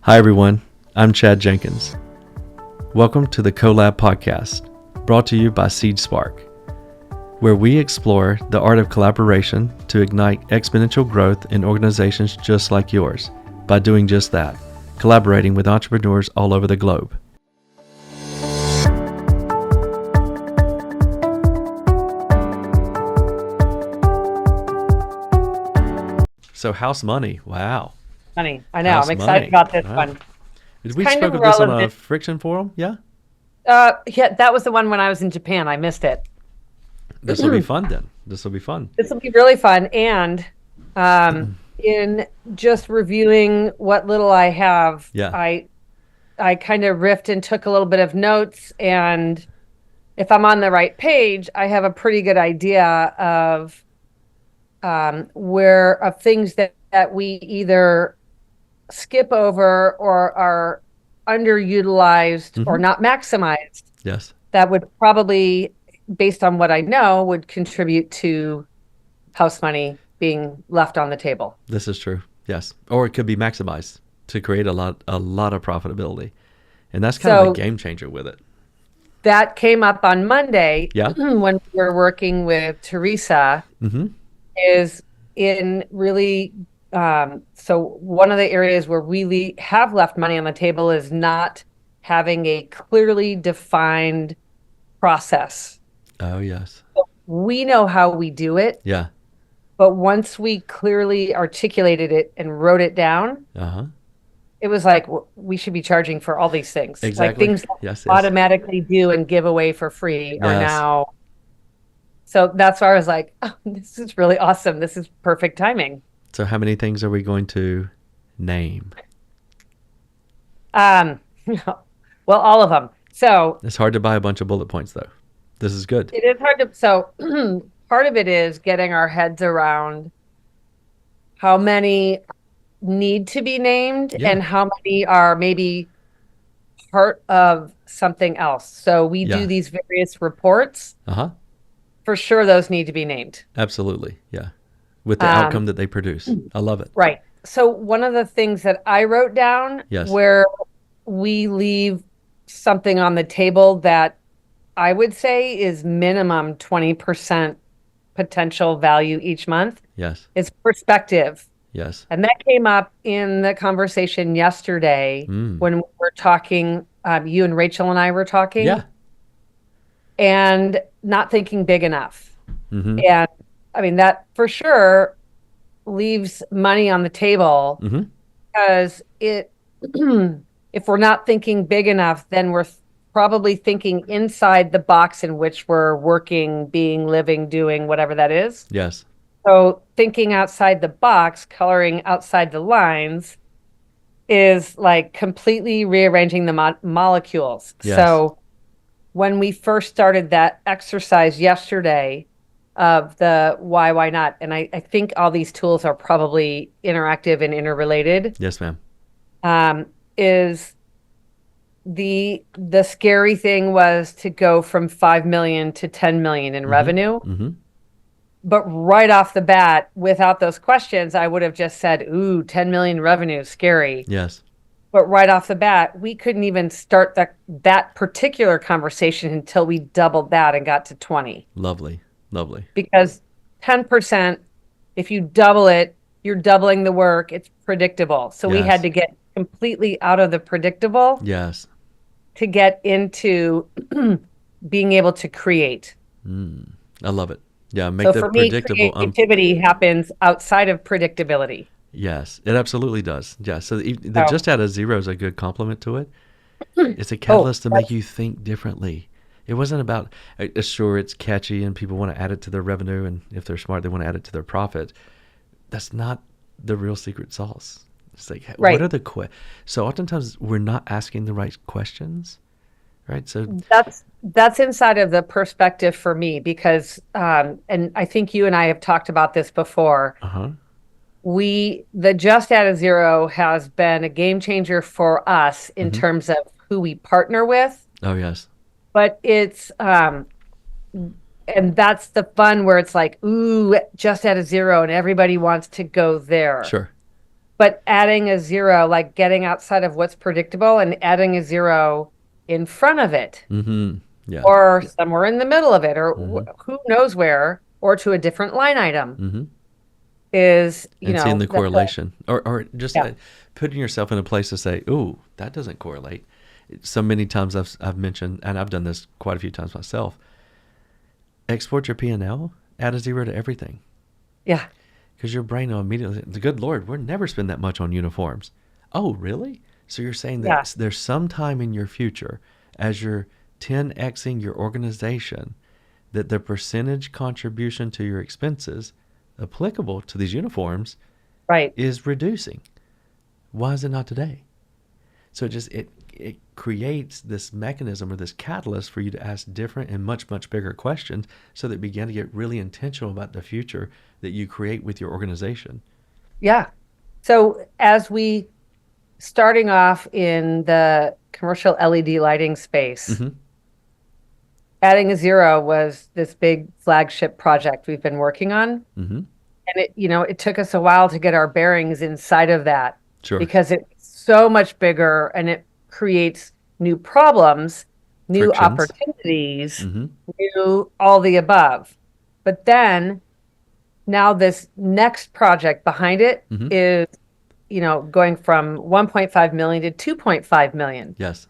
Hi everyone, I'm Chad Jenkins. Welcome to the Collab Podcast, brought to you by SeedSpark, where we explore the art of collaboration to ignite exponential growth in organizations just like yours by doing just that, collaborating with entrepreneurs all over the globe. So house money, wow. Funny. I know. House I'm excited money. about this Wow. one. Did we kind spoke of of this on a relevant. Friction forum? Yeah? Yeah, that was the one when I was in Japan. I missed it. This will be fun then. This will be fun. This will be really fun. And in just reviewing what little I have, Yeah. I kind of riffed and took a little bit of notes. And if I'm on the right page, I have a pretty good idea of things that we either skip over or are underutilized or not maximized Yes. that would probably, based on what I know, would contribute to house money being left on the table. This is true. Yes. Or it could be maximized to create a lot of profitability. And that's kind of a game changer with it. That came up on Monday. Yeah. When we were working with Teresa, is in really so one of the areas where we have left money on the table is not having a clearly defined process. Oh, yes. We know how we do it, Yeah. but once we clearly articulated it and wrote it down, it was like we should be charging for all these things. Exactly. Like things that Yes. automatically do and give away for free are Yes. now. So that's why I was like, oh, this is really awesome. This is perfect timing. So how many things are we going to name? Well, all of them. So It's hard to buy a bunch of bullet points, though. This is good. it is hard to. So part of it is getting our heads around how many need to be named and how many are maybe part of something else. So we do these various reports. For sure, those need to be named. Absolutely. Yeah. With the outcome that they produce. I love it. Right. So one of the things that I wrote down where we leave something on the table that I would say is minimum 20% potential value each month. Yes. Is perspective. Yes. And that came up in the conversation yesterday when we were talking, you and Rachel and I were talking. Yeah. And not thinking big enough. And I mean, that for sure leaves money on the table because if we're not thinking big enough, then we're probably thinking inside the box in which we're working, being, living, doing, whatever that is. Yes. So thinking outside the box, coloring outside the lines is like completely rearranging the molecules. Yes. So when we first started that exercise yesterday of the why not, and I think all these tools are probably interactive and interrelated. Yes, ma'am. Is the scary thing was to go from 5 million to 10 million in revenue. But right off the bat, without those questions, I would have just said, ooh, 10 million revenue, scary. Yes. But right off the bat, we couldn't even start that particular conversation until we doubled that and got to 20. Lovely. Lovely. Because 10%, if you double it, you're doubling the work. It's predictable. So we had to get completely out of the predictable to get into being able to create. I love it. Yeah, make so the for me, predictable. creativity happens outside of predictability. Yes, it absolutely does. Yeah, so the just out of zero is a good compliment to it. It's a catalyst to make you think differently. It wasn't about, sure, it's catchy and people want to add it to their revenue, and if they're smart, they want to add it to their profit. That's not the real secret sauce. It's like, what are the so oftentimes we're not asking the right questions, right? So that's inside of the perspective for me because, and I think you and I have talked about this before. The just out of zero has been a game changer for us in terms of who we partner with. Oh, yes. But it's, and that's the fun where it's like, ooh, just out of zero and everybody wants to go there. Sure. but adding a zero, like getting outside of what's predictable and adding a zero in front of it, Yeah. or somewhere in the middle of it, or Mm-hmm. who knows where, or to a different line item Mm-hmm. is, And seeing the that's correlation, or just yeah, putting yourself in a place to say, "Ooh, that doesn't correlate." So many times I've mentioned, and I've done this quite a few times myself. Export your P&L, add a zero to everything, yeah, because your brain will immediately. The good Lord, we're never spend that much on uniforms. Oh, really? So you're saying yeah, that there's some time in your future, as you're 10xing your organization, that the percentage contribution to your expenses applicable to these uniforms right. is reducing. Why is it not today? So it creates this mechanism or this catalyst for you to ask different and much bigger questions, so that you begin to get really intentional about the future that you create with your organization. Yeah. So as we starting off in the commercial LED lighting space, Mm-hmm. adding a zero was this big flagship project we've been working on. Mm-hmm. And it took us a while to get our bearings inside of that Sure. because it's so much bigger and it creates new problems, new Frictions. opportunities, Mm-hmm. new all the above. But then now this next project behind it Mm-hmm. is, going from 1.5 million to 2.5 million. Yes.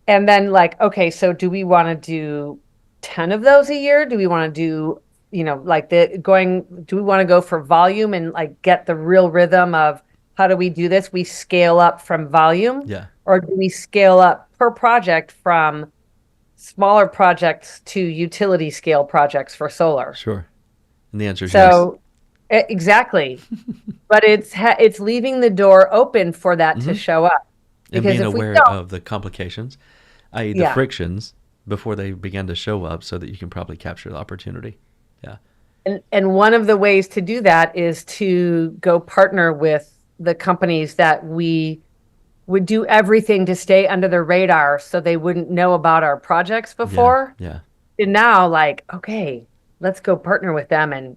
And then like, okay, so do we want to do 10 of those a year? Do we want to do, do we want to go for volume and like get the real rhythm of how do we do this? We scale up from volume, Yeah. or do we scale up per project from smaller projects to utility scale projects for solar? Sure. And the answer is yes. So exactly. But it's leaving the door open for that to Mm-hmm. show up. And Because being if we aware don't, of the complications, i.e., the yeah. frictions, before they begin to show up, so that you can probably capture the opportunity. Yeah. And one of the ways to do that is to go partner with the companies that we would do everything to stay under the radar so they wouldn't know about our projects Yeah. before. Yeah. And now like, okay, let's go partner with them. And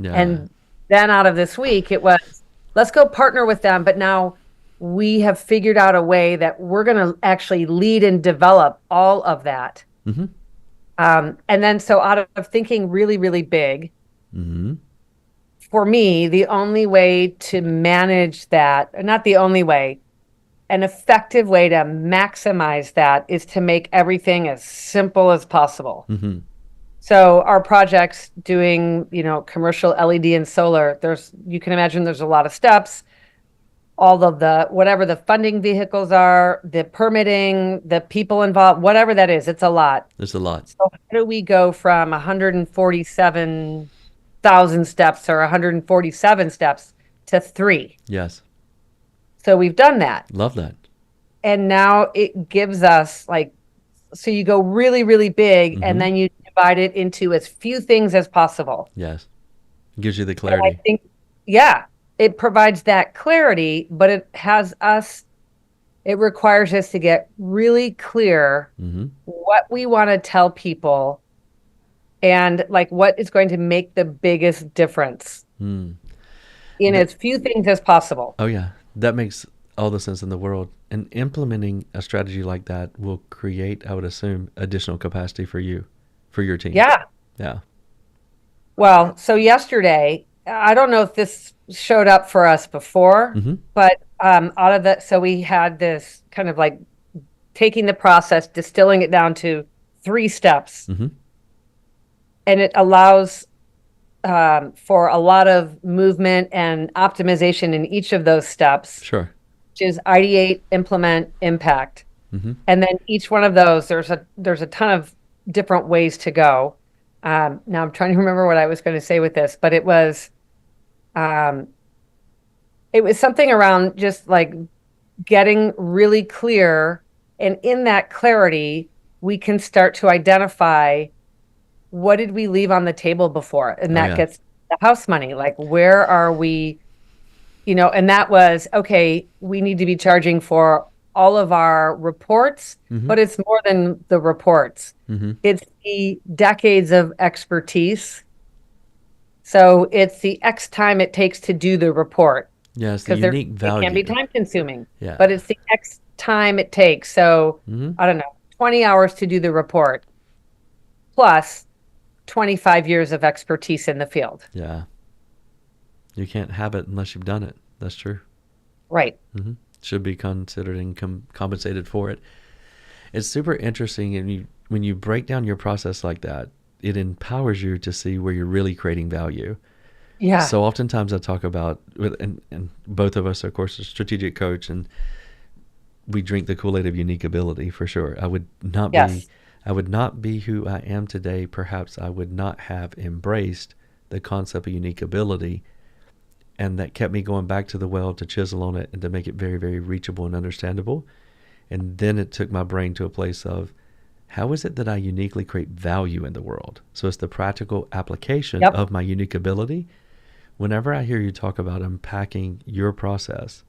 Yeah. and then out of this week it was, let's go partner with them, but now we have figured out a way that we're going to actually lead and develop all of that. Mm-hmm. And then so out of thinking really, really big, Mm-hmm. for me, the only way to manage that, or not the only way, an effective way to maximize that is to make everything as simple as possible. Mm-hmm. So our projects doing, commercial LED and solar, you can imagine there's a lot of steps, all of the, whatever the funding vehicles are, the permitting, the people involved, whatever that is, it's a lot. There's a lot. So how do we go from 147,000 steps or 147 steps to 3? Yes. So we've done that. Love that. And now it gives us like, so you go really, really big, Mm-hmm. and then you divide it into as few things as possible. Yes. It gives you the And clarity. I think, yeah, it provides that clarity, but it requires us to get really clear Mm-hmm. what we want to tell people and like what is going to make the biggest difference in as few things as possible. Oh, yeah. That makes all the sense in the world. And implementing a strategy like that will create, I would assume, additional capacity for you, for your team. Yeah. Yeah. Well, so yesterday, I don't know if this showed up for us before, Mm-hmm. but so we had this kind of like taking the process, distilling it down to 3 steps. Mm-hmm. And it allows for a lot of movement and optimization in each of those steps, Sure. which is ideate, implement, impact. Mm-hmm. And then each one of those, there's a ton of different ways to go. Now I'm trying to remember what I was going to say with this, but um, it was something around just like getting really clear. And in that clarity, we can start to identify what did we leave on the table before? And that gets the house money. Like, where are we, and that was, okay, we need to be charging for all of our reports, Mm-hmm. but it's more than the reports. Mm-hmm. It's the decades of expertise. So it's the X time it takes to do the report. Yeah, it's the because unique it can be value. time consuming, Yeah. but it's the X time it takes. So Mm-hmm. I don't know, 20 hours to do the report plus 25 years of expertise in the field. Yeah. You can't have it unless you've done it. That's true. Right. Mm-hmm. Should be considered and compensated for it. It's super interesting, and when you break down your process like that, it empowers you to see where you're really creating value. Yeah. So oftentimes I talk about, and both of us, of course, are strategic coach, and we drink the Kool-Aid of unique ability for sure. Yes. I would not be who I am today. Perhaps I would not have embraced the concept of unique ability, and that kept me going back to the well to chisel on it and to make it very, very reachable and understandable. And then it took my brain to a place of, how is it that I uniquely create value in the world? So it's the practical application Yep. of my unique ability. Whenever I hear you talk about unpacking your process,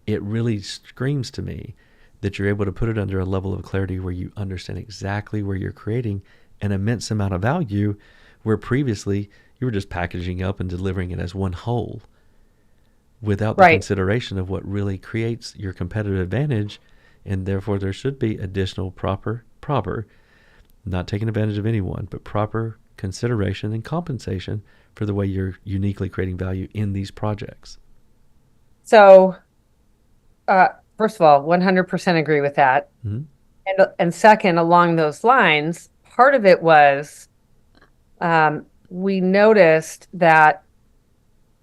it really screams to me that you're able to put it under a level of clarity where you understand exactly where you're creating an immense amount of value, where previously you were just packaging up and delivering it as one whole without the Right. consideration of what really creates your competitive advantage. And therefore there should be additional proper, not taking advantage of anyone, but proper consideration and compensation for the way you're uniquely creating value in these projects. So, uh, first of all, 100% agree with that. Mm-hmm. And second, along those lines, part of it was we noticed that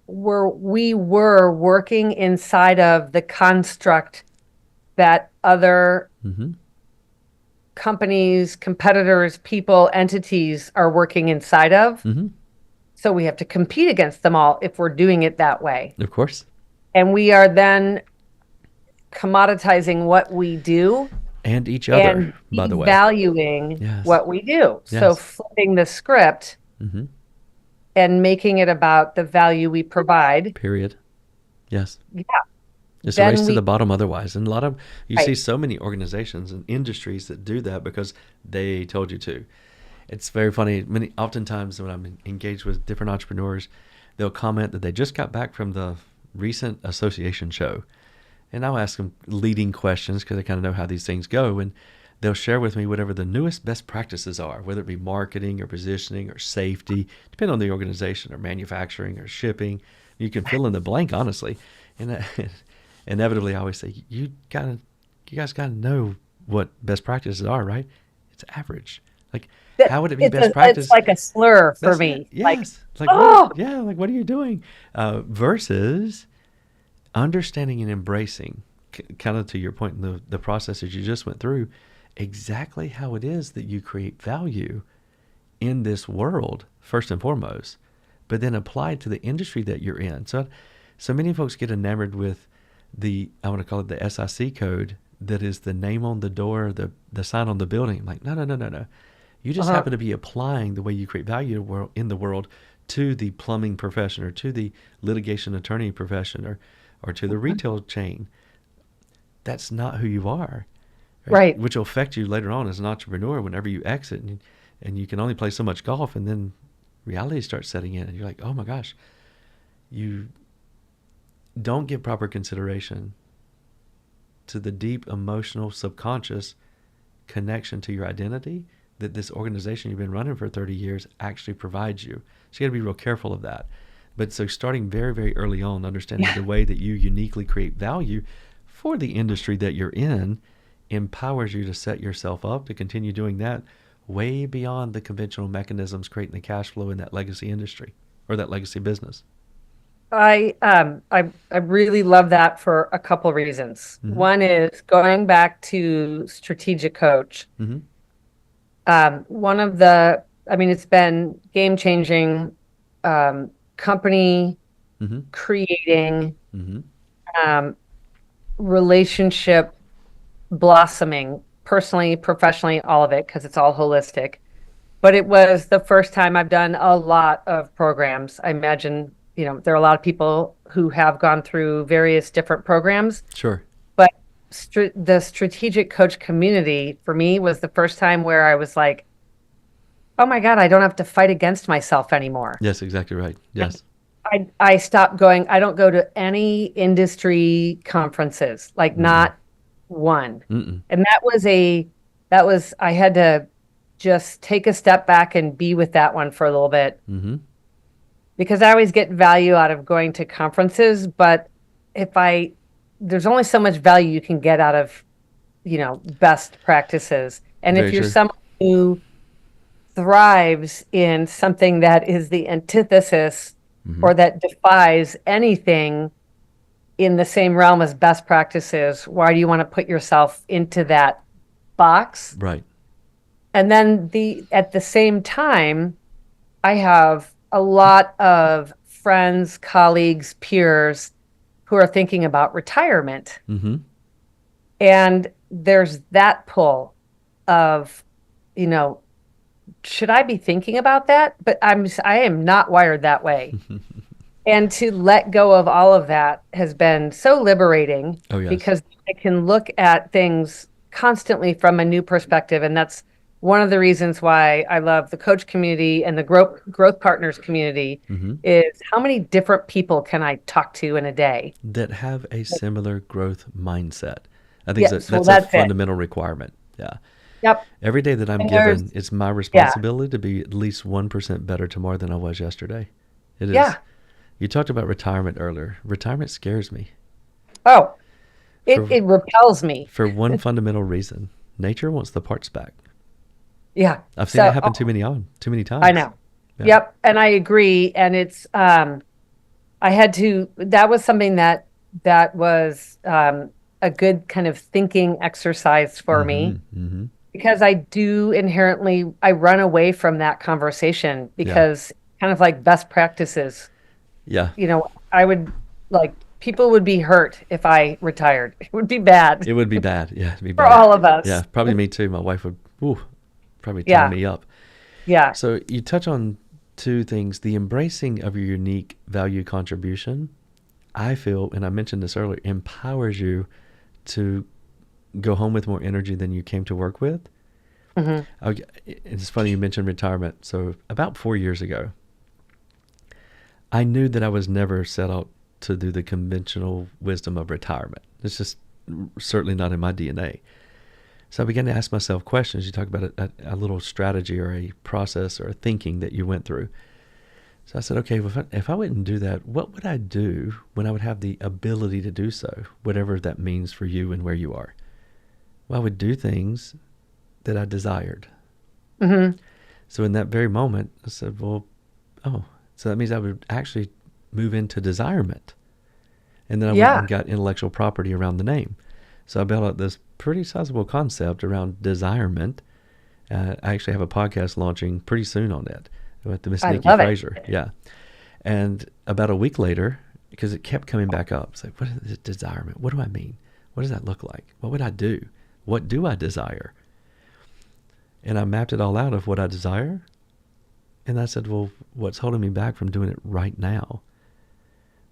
we were working inside of the construct that other Mm-hmm. companies, competitors, people, entities are working inside of. Mm-hmm. So we have to compete against them all if we're doing it that way. Of course. And we are then commoditizing what we do And each other, and by the way. devaluing Yes. what we do. So Yes. flipping the script Mm-hmm. and making it about the value we provide. Period. Yes. Yeah. It's a race Then to we, the bottom otherwise. And you see right. so many organizations and industries that do that because they told you to. It's very funny. Oftentimes when I'm engaged with different entrepreneurs, they'll comment that they just got back from the recent association show. And I'll ask them leading questions because I kind of know how these things go. And they'll share with me whatever the newest best practices are, whether it be marketing or positioning or safety, depending on the organization, or manufacturing or shipping. You can fill in the blank, honestly. And inevitably, I always say, you guys gotta know what best practices are, right? It's average. Like, how would it be best It's practice? like a slur for That's me. Like, yes. Like oh, like what are you doing? Versus understanding and embracing, kind of to your point, the processes you just went through, exactly how it is that you create value in this world first and foremost, but then applied to the industry that you're in. So many folks get enamored with I want to call it the SIC code, that is the name on the door, the sign on the building. I'm like, no. You just uh-huh. happen to be applying the way you create value in the world to the plumbing profession, or to the litigation attorney profession, or to the retail chain. That's not who you are, right? Right. Which will affect you later on as an entrepreneur whenever you exit, and you can only play so much golf, and then reality starts setting in, and you're like, oh my gosh, you don't give proper consideration to the deep emotional subconscious connection to your identity that this organization you've been running for 30 years actually provides you. So you got to be real careful of that. But so starting very, very early on, understanding the way that you uniquely create value for the industry that you're in empowers you to set yourself up to continue doing that way beyond the conventional mechanisms creating the cash flow in that legacy industry or that legacy business. I really love that for a couple reasons. Mm-hmm. One is going back to strategic coach. Mm-hmm. One of the, I mean, it's been game changing, company Mm-hmm. creating, Mm-hmm. um, relationship blossoming, personally, professionally, all of it, because it's all holistic. But it was the first time I've done a lot of programs. I imagine, there are a lot of people who have gone through various different programs, Sure. but the strategic coach community for me was the first time where I was like, oh my God, I don't have to fight against myself anymore. Yes, exactly right. Yes. I stopped going. I don't go to any industry conferences, like Mm-mm. not one. Mm-mm. And I had to just take a step back and be with that one for a little bit Mm-hmm. because I always get value out of going to conferences, but if I, there's only so much value you can get out of, best practices. And if Very you're true. someone who thrives in something that is the antithesis Mm-hmm. or that defies anything in the same realm as best practices, why do you want to put yourself into that box? Right. And then at the same time, I have a lot of friends, colleagues, peers who are thinking about retirement. Mm-hmm. And there's that pull of, you know, should I be thinking about that? But I am not wired that way. And to let go of all of that has been so liberating Oh, yes. because I can look at things constantly from a new perspective. And that's one of the reasons why I love the coach community and the growth partners community Mm-hmm. is how many different people can I talk to in a day? That have a similar growth mindset. I think Yes, well, that's a that's it. fundamental requirement. Yeah. Yep. Every day that I'm And there's, given, it's my yeah, responsibility to be at least 1% better tomorrow than I was yesterday. It is. yeah. You talked about retirement earlier. Retirement scares me Oh, it, for it repels me. for one fundamental reason. Nature wants the parts back. Yeah. I've seen it So, happen too many I times. know. Yeah. Yep. And I agree. And that was something that was a good kind of thinking exercise for Mm-hmm. me Mm-hmm. because I run away from that conversation Yeah. because kind of like best practices, Yeah. I would like people would be hurt if I retired. It would be bad It would be bad. Yeah, it'd be for bad. all of Yeah, us. probably me too. My wife would, probably tie Yeah. me up. Yeah. So you touch on two things: the embracing of your unique value contribution. I feel, and I mentioned this earlier, empowers you to go home with more energy than you came to work with. Hmm. It's funny you mentioned retirement. So about 4 years ago, I knew that I was never set out to do the conventional wisdom of retirement. It's just certainly not in my DNA. So I began to ask myself questions. You talk about a little strategy or a process or a thinking that you went through. So I said, okay, well, if I wouldn't do that, what would I do when I would have the ability to do so, whatever that means for you and where you are? Well, I would do things that I desired. Hmm. So in that very moment, I said, well, so that means I would actually move into desirement. And then I went and Yeah. got intellectual property around the name. So I built out this pretty sizable concept around desirement. I actually have a podcast launching pretty soon on that with Miss I Nikki love it. Fraser. Yeah. And about a week later, because it kept coming back up, it's like, what is desirement? What do I mean? What does that look like? What would I do? What do I desire? And I mapped it all out of what I desire. And I said, well, what's holding me back from doing it right now?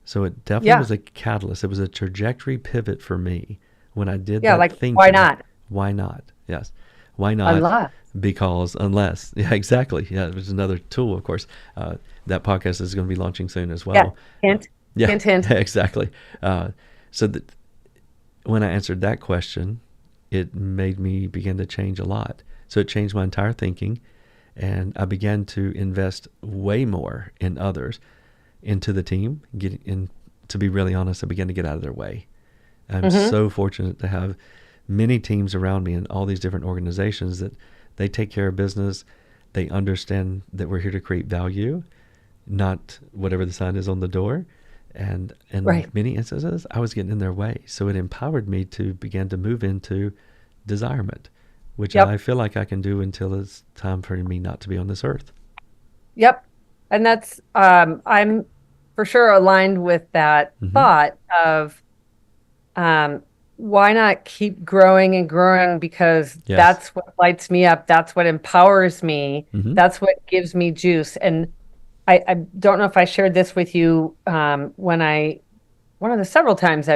So it definitely Yeah. was a catalyst. It was a trajectory pivot for me when I did Yeah. that Like, why thinking. not? Why not? Yes. Why not? Unless. Because unless. Yeah, exactly. Yeah, it was another tool, of course. That podcast is going to be launching soon as Yeah. well. Hint, Yeah, hint, hint. yeah, exactly. So that when I answered that question, it made me begin to change a lot. So it changed my entire thinking, and I began to invest way more in others, into the team. To be really honest, I began to get out of their way. I'm Hmm. so fortunate to have many teams around me in all these different organizations that they take care of business. They understand that we're here to create value, not whatever the sign is on the door. And in Right. many instances, I was getting in their way. So it empowered me to begin to move into desirement, which I Yep. feel like I can do until it's time for me not to be on this earth. Yep. And I'm for sure aligned with that Hmm. thought of um, why not keep growing and growing because Yes. that's what lights me up. That's what empowers me. Hmm. That's what gives me juice. And I don't know if I shared this with you one of the several times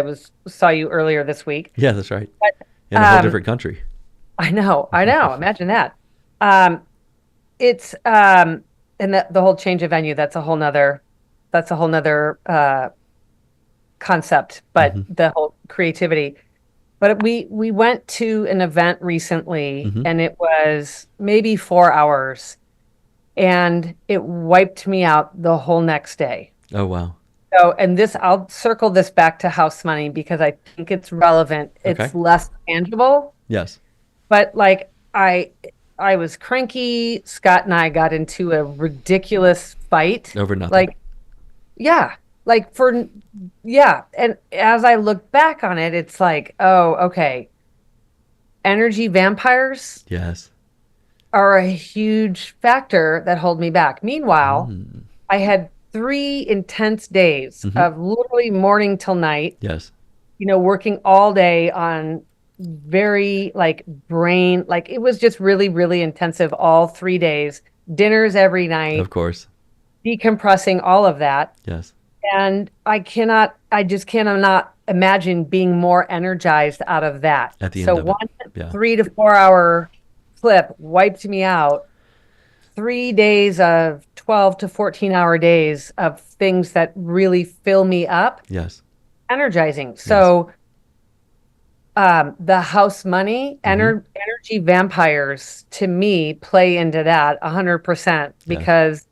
saw you earlier this week. Yeah, that's right. But In a whole different country. I know. Imagine that. Um, it's and the whole change of venue, that's a whole nother that's a whole nother concept, but Mm-hmm. the whole creativity. But we went to an event recently, Mm-hmm. and it was maybe 4 hours, and it wiped me out the whole next day. Oh, wow. So, and this, I'll circle this back to house money because I think it's relevant. Okay. It's less tangible, Yes. but like I was cranky. Scott and I got into a ridiculous fight. Over nothing. Like, yeah, like for yeah. And as I look back on it, it's like, oh, okay. Energy vampires Yes. are a huge factor that hold me back. Meanwhile, Mm. I had 3 intense days Mm-hmm. of literally morning till night, Yes. working all day on very like brain, like it was just really, really intensive all 3 days, dinners every Of night, course. decompressing all of that. Yes. And I just cannot imagine being more energized out of that. At the So end of it. one Yeah. 3 to 4 hour clip wiped me out. 3 days of 12 to 14-hour days of things that really fill me up, Yes. energizing. Yes. So the house money, Mm-hmm. energy vampires to me play into that 100% Yes. because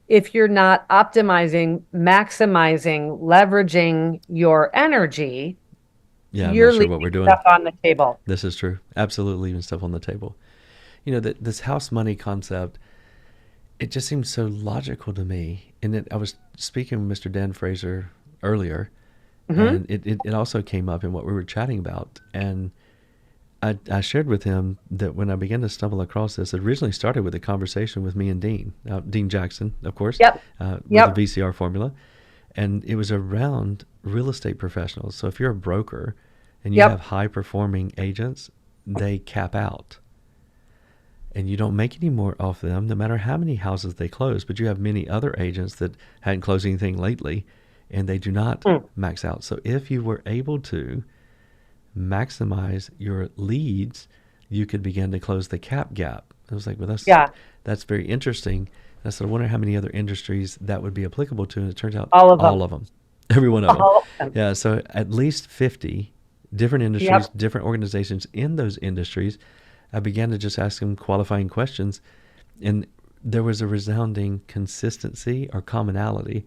if you're not optimizing, maximizing, leveraging your energy, Yeah, I'm you're not sure what leaving we're doing. stuff on the table. This is true. Absolutely leaving stuff on the table. That this house money concept, it just seems so logical to me. And I was speaking with Mr. Dan Fraser earlier, Hmm. and it also came up in what we were chatting about. And I shared with him that when I began to stumble across this, it originally started with a conversation with me and Dean, Dean Jackson, of course, Yep. with the Yep. VCR formula. And it was around real estate professionals. So if you're a broker and you have Yep. high performing agents, they cap out. And you don't make any more off them, no matter how many houses they close. But you have many other agents that hadn't closed anything lately, and they do not Mm. max out. So if you were able to maximize your leads, you could begin to close the cap gap. I was like, well, Yeah. that's very interesting. And I said, I wonder how many other industries that would be applicable to. And it turns out All of all them. of them, every one of them. All of them. Yeah. So at least 50 different industries, Yep. different organizations in those industries. I began to just ask them qualifying questions, and there was a resounding consistency or commonality.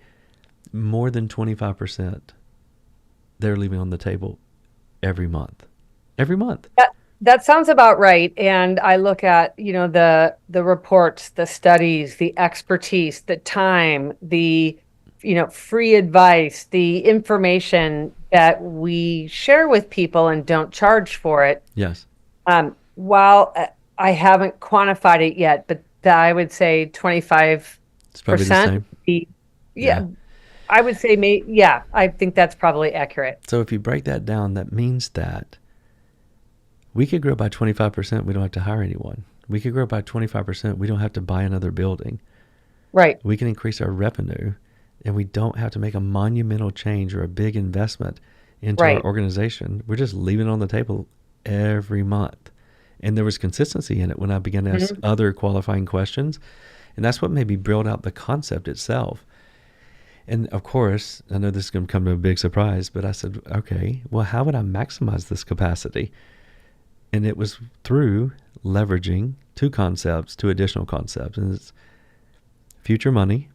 More than 25% they're leaving on the table every month. Every month. That sounds about right. And I look at, the reports, the studies, the expertise, the time, the, free advice, the information that we share with people and don't charge for it. Yes. While I haven't quantified it yet, but I would say 25%. It's probably the same. Yeah, Yeah. I would say yeah, I think that's probably accurate. So if you break that down, that means that we could grow by 25%. We don't have to hire anyone. We could grow by 25%. We don't have to buy another building. Right. We can increase our revenue, and we don't have to make a monumental change or a big investment into our Right. organization. We're just leaving it on the table every month. And there was consistency in it when I began to ask Mhm. other qualifying questions. And that's what made me build out the concept itself. And of course, I know this is going to come to a big surprise, but I said, okay, well, how would I maximize this capacity? And it was through leveraging two additional concepts. And it's future money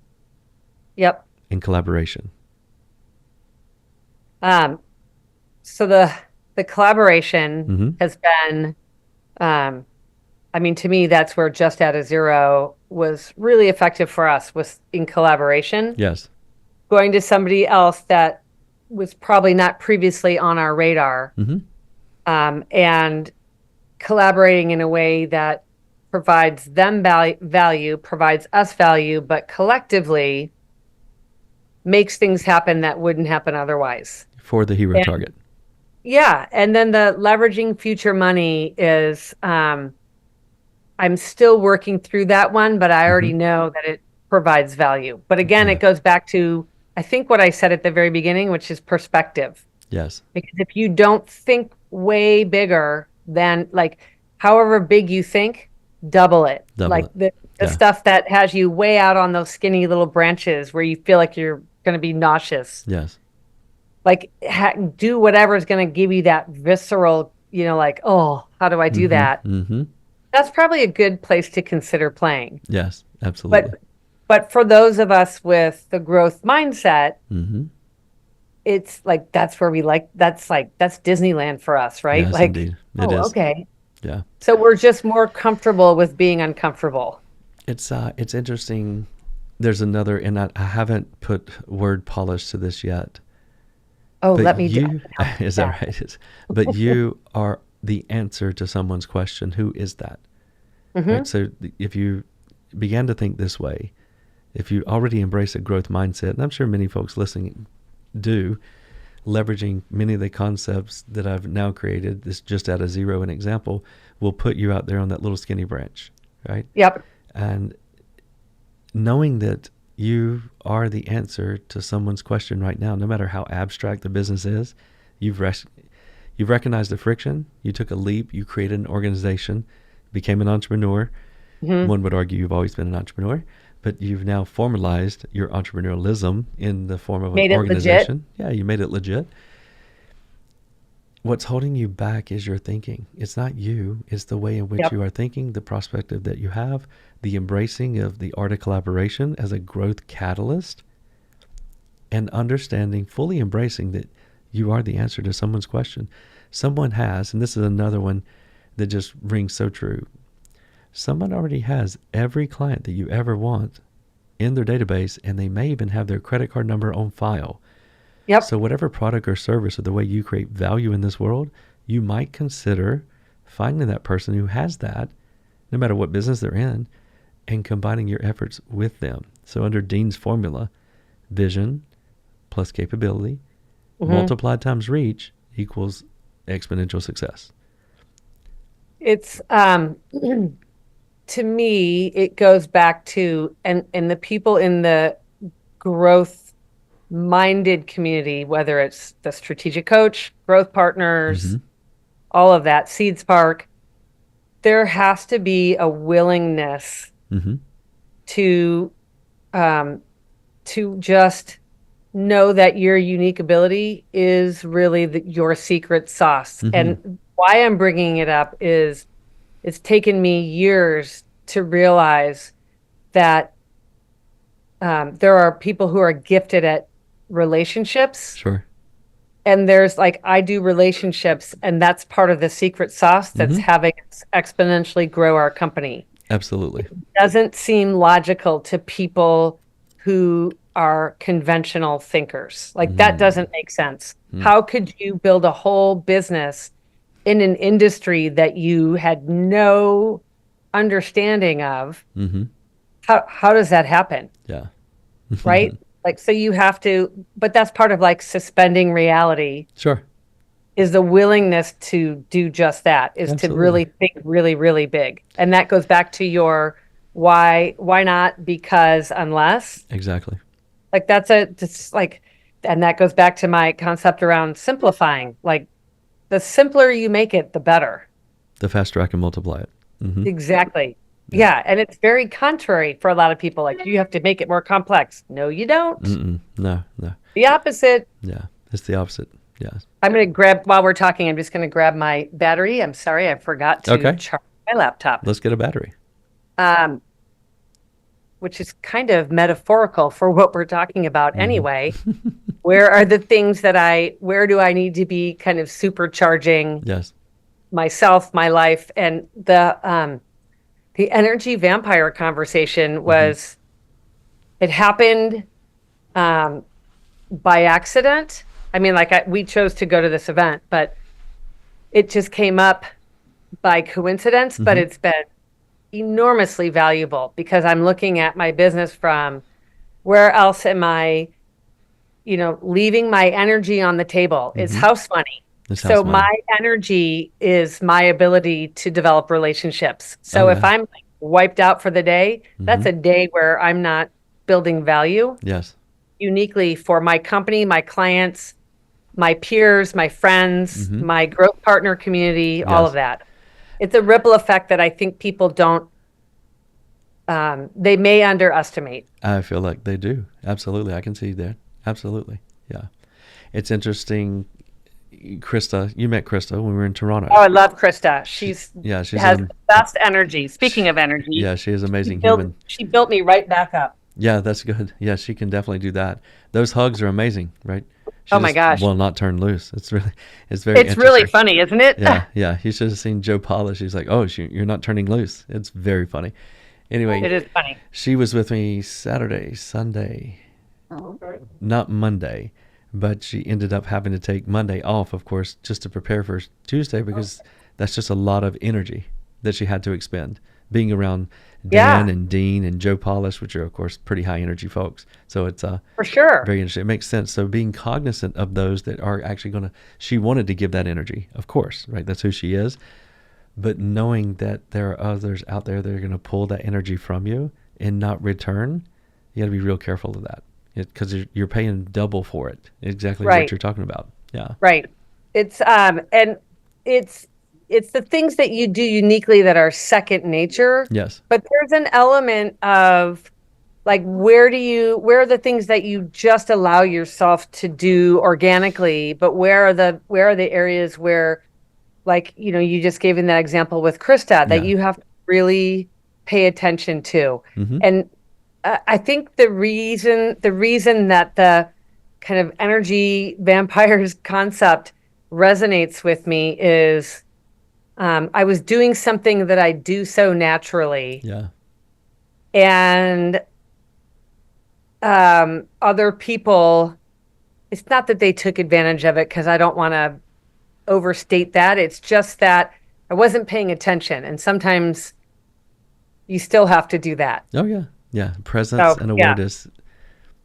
Yep. and collaboration. Um, so the collaboration Mm-hmm. has been, um, I mean, to me, that's where Just at a Zero was really effective for us, was in collaboration, Yes. going to somebody else that was probably not previously on our radar, Mm-hmm. and collaborating in a way that provides them value, provides us value, but collectively makes things happen that wouldn't happen otherwise. For the hero And target. yeah, and then the leveraging future money is, I'm still working through that one, but I Mm-hmm. already know that it provides value. But again, Yeah. it goes back to, I think what I said at the very beginning, which is perspective. Yes. Because if you don't think way bigger than like however big you think, double it. Double Like it. The stuff that has you way out on those skinny little branches where you feel like you're going to be nauseous. Yes. Like do whatever is going to give you that visceral, like, oh, how do I do that? That's probably a good place to consider playing. Yes, absolutely. But for those of us with the growth mindset, it's like that's where that's Disneyland for us, right? Yes, like, indeed. It is. Okay. Yeah. So we're just more comfortable with being uncomfortable. It's interesting. There's another, and I haven't put word polish to this yet. Oh, but let me do. Is that right? But you are the answer to someone's question. Who is that? Right? So if you began to think this way, if you already embrace a growth mindset, and I'm sure many folks listening do, leveraging many of the concepts that I've now created, this just out of zero an example, will put you out there on that little skinny branch, right? Yep. And knowing that you are the answer to someone's question right now, no matter how abstract the business is, you've recognized the friction, you took a leap, you created an organization, became an entrepreneur. One would argue you've always been an entrepreneur, but you've now formalized your entrepreneurialism in the form of an organization. Yeah, you made it legit. What's holding you back is your thinking. It's not you. It's the way in which you are thinking, the perspective that you have, the embracing of the art of collaboration as a growth catalyst, and understanding, fully embracing that you are the answer to someone's question. Someone has, and this is another one that just rings so true, someone already has every client that you ever want in their database, and they may even have their credit card number on file. Yep. So whatever product or service or the way you create value in this world, you might consider finding that person who has that, no matter what business they're in, and combining your efforts with them. So under Dean's formula, vision plus capability multiplied times reach equals exponential success. It's to me, it goes back to and the people in the growth minded community, whether it's the strategic coach, growth partners, all of that, SeedSpark, there has to be a willingness to just know that your unique ability is really your secret sauce. And why I'm bringing it up is it's taken me years to realize that there are people who are gifted at relationships. Sure. And there's I do relationships, and that's part of the secret sauce that's having us exponentially grow our company. Absolutely. It doesn't seem logical to people who are conventional thinkers. That doesn't make sense. How could you build a whole business in an industry that you had no understanding of? How does that happen? Yeah. Right? So you have to, but that's part of suspending reality. Sure. Is the willingness to do just that, is to really think really, really big. And that goes back to your why not, because, unless. Exactly. And that goes back to my concept around simplifying. The simpler you make it, the better. The faster I can multiply it. Exactly. Yeah. And it's very contrary for a lot of people. You have to make it more complex. No, you don't. No. The opposite. Yeah, it's the opposite. Yeah. I'm going to while we're talking, I'm just going to grab my battery. I'm sorry, I forgot to charge my laptop. Let's get a battery. Which is kind of metaphorical for what we're talking about anyway. Where are the things where do I need to be kind of supercharging myself, my life? And the energy vampire conversation was, it happened by accident. I mean, we chose to go to this event, but it just came up by coincidence, but it's been enormously valuable because I'm looking at my business from where else am I, leaving my energy on the table. It's house money. So my energy is my ability to develop relationships. So if I'm wiped out for the day, that's a day where I'm not building value. Yes. Uniquely for my company, my clients, my peers, my friends, my growth partner community, all of that. It's a ripple effect that I think people don't they may underestimate. I feel like they do. Absolutely. I can see that. Absolutely. Yeah. It's interesting. Krista, you met Krista when we were in Toronto. Oh, I love Krista. She, She's yeah, she's has an the best energy. she, Speaking of energy, yeah, she is an amazing human. she built me right back up. Yeah, that's good. Yeah, she can definitely do that. Those hugs are amazing, right? She Oh my just gosh. will not turn loose. It's very It's really interesting. funny, isn't it? Yeah, yeah. You should have seen Joe Paula. She's like, "Oh, you're not turning loose." It's very funny. Anyway, It is funny. she was with me Saturday, Sunday, not Monday, but she ended up having to take Monday off, of course, just to prepare for Tuesday because that's just a lot of energy that she had to expend being around Dan Yeah, and Dean and Joe Polish, which are, of course, pretty high energy folks. So it's for sure. very interesting. It makes sense. So being cognizant of those that are actually going to, she wanted to give that energy, of course, right? That's who she is. But knowing that there are others out there that are going to pull that energy from you and not return, you got to be real careful of that because you're paying double for it. Exactly what Right. you're talking about. Yeah. Right. It's and it's it's the things that you do uniquely that are second nature, Yes. but there's an element of like where are the things that you just allow yourself to do organically, but where are the areas where like, you just gave in that example with Krista that Yeah. you have to really pay attention to. Mm-hmm. And I think the reason that the kind of energy vampires concept resonates with me is I was doing something that I do so naturally, Yeah. and other people. It's not that they took advantage of it because I don't want to overstate that. It's just that I wasn't paying attention, and sometimes you still have to do that. Oh, yeah. Yeah. Presence So and yeah, awareness,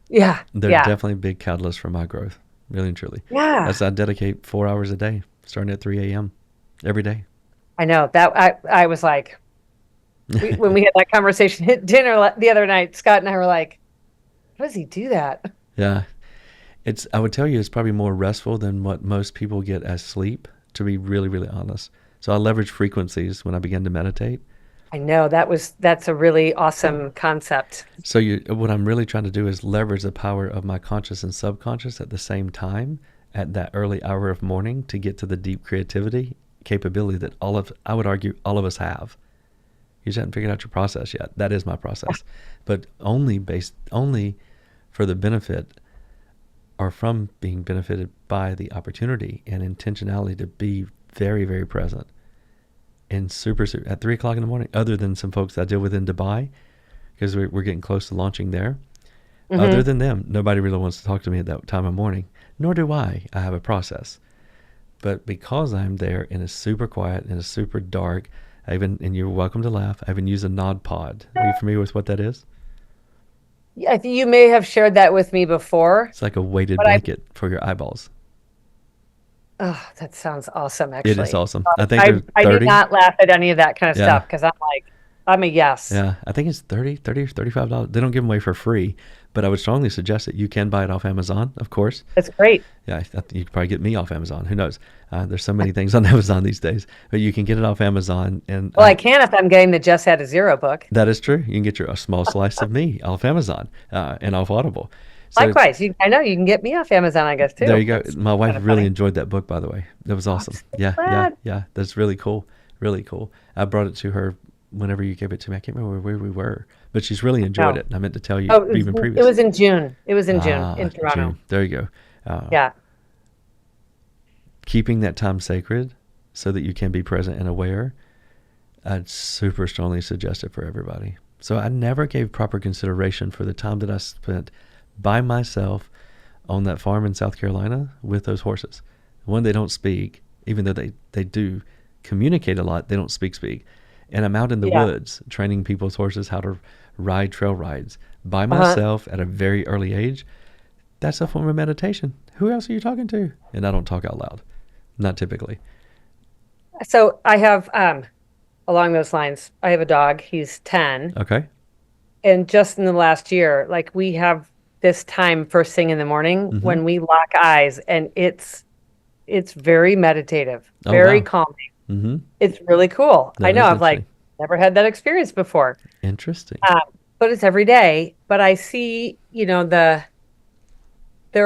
yeah, they're yeah, definitely big catalysts for my growth, really and truly. yeah. That's I dedicate 4 hours a day, starting at 3 a.m. every day. I know that I was like, when we had that conversation at dinner the other night, Scott and I were like, how does he do that? Yeah. I would tell you it's probably more restful than what most people get as sleep, to be really, really honest. So I leverage frequencies when I begin to meditate. I know that's a really awesome concept. So what I'm really trying to do is leverage the power of my conscious and subconscious at the same time at that early hour of morning to get to the deep creativity capability that I would argue all of us have. You just haven't figured out your process yet. That is my process, but only for the benefit or from being benefited by the opportunity and intentionality to be very, very present and super at 3 o'clock in the morning, other than some folks I deal with in Dubai, because we're getting close to launching there. Other Hmm. than them, nobody really wants to talk to me at that time of morning, nor do I. I have a process. But because I'm there and it's super quiet and it's super dark, and you're welcome to laugh, I even use a nod pod. Are you familiar with what that is? Yeah, I think you may have shared that with me before, It's like a weighted but blanket for your eyeballs. oh, that sounds awesome, It is actually. awesome. I think I they're I do 30. not laugh at any of that kind of Yeah. stuff because I'm a yes. Yeah, I think it's 30 or $35. They don't give them away for free, but I would strongly suggest that you can buy it off Amazon, of course. That's great. Yeah, you could probably get me off Amazon. Who knows? There's so many things on Amazon these days, but you can get it off Amazon, and Well, I can if I'm getting the Just Had a Zero book. that is true. You can get a small slice of me off Amazon and off Audible. So Likewise, I know you can get me off Amazon, I guess there too. you go. That's My wife kind of really funny. enjoyed that book, by the way. That was awesome. Yeah, yeah, Glad. yeah. That's really cool. Really cool. I brought it to her whenever you gave it to me. I can't remember where we were, but she's really enjoyed No. it. And I meant to tell you Oh, even it previous. was in June. It was in June in Toronto. June. There you go. Uh, Yeah. Keeping that time sacred so that you can be present and aware, I'd super strongly suggest it for everybody. So I never gave proper consideration for the time that I spent by myself on that farm in South Carolina with those horses. One, they don't speak, even though they do communicate a lot, they don't speak. And I'm out in the Yeah. woods training people's horses how to ride trail rides by Uh-huh. myself at a very early age. That's a form of meditation. Who else are you talking to? And I don't talk out loud. Not typically. So I have along those lines, I have a dog. He's 10. Okay. And just in the last year, like we have this time first thing in the morning Mm-hmm. when we lock eyes, and it's very meditative, Oh, very wow. calming. Mm-hmm. It's really cool. I That know is I've like interesting. Never had that experience before. Interesting. Um, but it's every day. But I see, there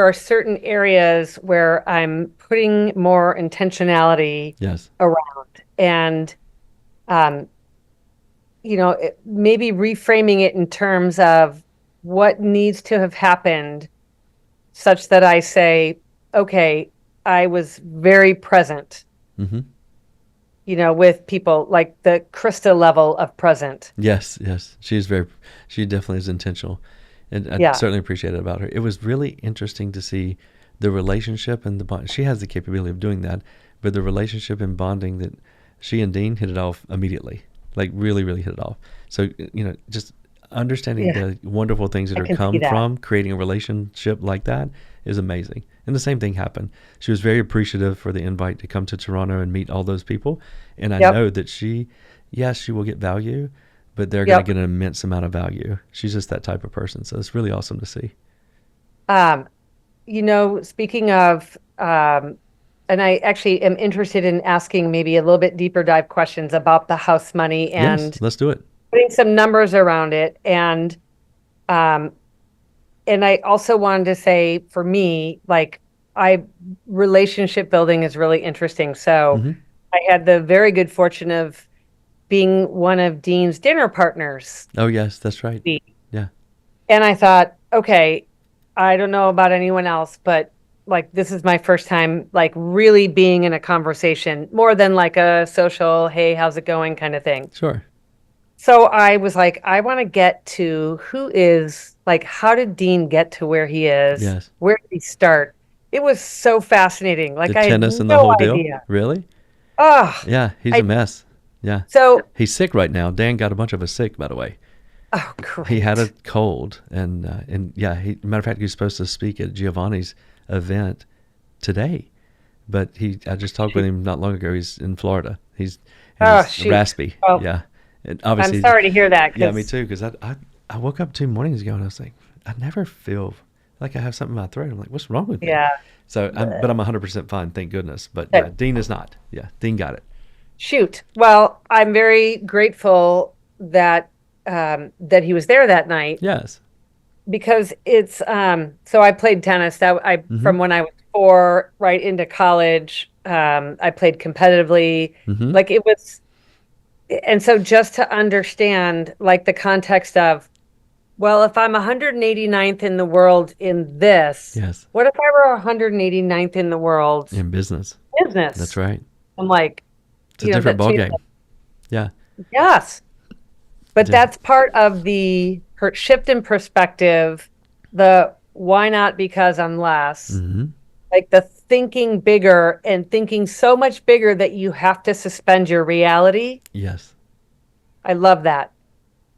are certain areas where I'm putting more intentionality Yes. around and, um, maybe reframing it in terms of what needs to have happened such that I say, okay, I was very present, Mm-hmm. with people, like the Krista level of present. Yes, yes. She definitely is intentional. And I Yeah. certainly appreciate it about her. It was really interesting to see the relationship and the bond. She has the capability of doing that, but the relationship and bonding that she and Dean hit it off immediately. Like really, really hit it off. So, just understanding Yeah. the wonderful things that I are can see come that. from creating a relationship like that is amazing. And the same thing happened. She was very appreciative for the invite to come to Toronto and meet all those people. And I Yep. know that yes, she will get value, but they're going to Yep. get an immense amount of value. She's just that type of person. So it's really awesome to see. Um, Speaking of, and I actually am interested in asking maybe a little bit deeper dive questions about the house money Yes, and let's do it. putting some numbers around it. Um, and I also wanted to say for me, like I relationship building is really interesting. So Mm-hmm. I had the very good fortune of being one of Dean's dinner partners. Oh, yes, that's right. Yeah, And I thought, okay, I don't know about anyone else, but like this is my first time like really being in a conversation more than like a social, hey, how's it going kind of thing. sure. So I was like, I want to get to who is like, how did Dean get to where he is? Yes. Where did he start? It was so fascinating. The Like I had tennis and the no whole deal? idea. Really? Oh, Yeah, he's a I mess. Yeah. so He's sick right now. Dan got a bunch of us sick, by the way. oh He had a great. cold, and yeah, matter of fact, he was supposed to speak at Giovanni's event today, but I just talked with Shoot. him not long ago. He's in Florida. And Oh he's shoot. raspy. Well, Yeah, and I'm obviously, sorry to hear that yeah, me because too. Because I woke up 2 mornings ago and I was like, I never feel like I have something in my throat. I'm like, what's wrong with me? yeah. So, but I'm 100% fine, thank goodness. But yeah, But Dean is not. Yeah, Dean got it. shoot. Well, I'm very grateful that he was there that night Yes. because it's so I played tennis that I Mm-hmm. from when I was 4 right into college. I played competitively. Mm-hmm. Like it was and so just to understand like the context of, well, if I'm 189th in the world in this, Yes. what if I were 189th in the world In business. That's business? right. I'm like, It's a different that to ball me, game. Yeah. yes. But Yeah. that's part of the shift in perspective, the why not because unless, Mm-hmm. like the thinking bigger and thinking so much bigger that you have to suspend your reality. Yes. I love that.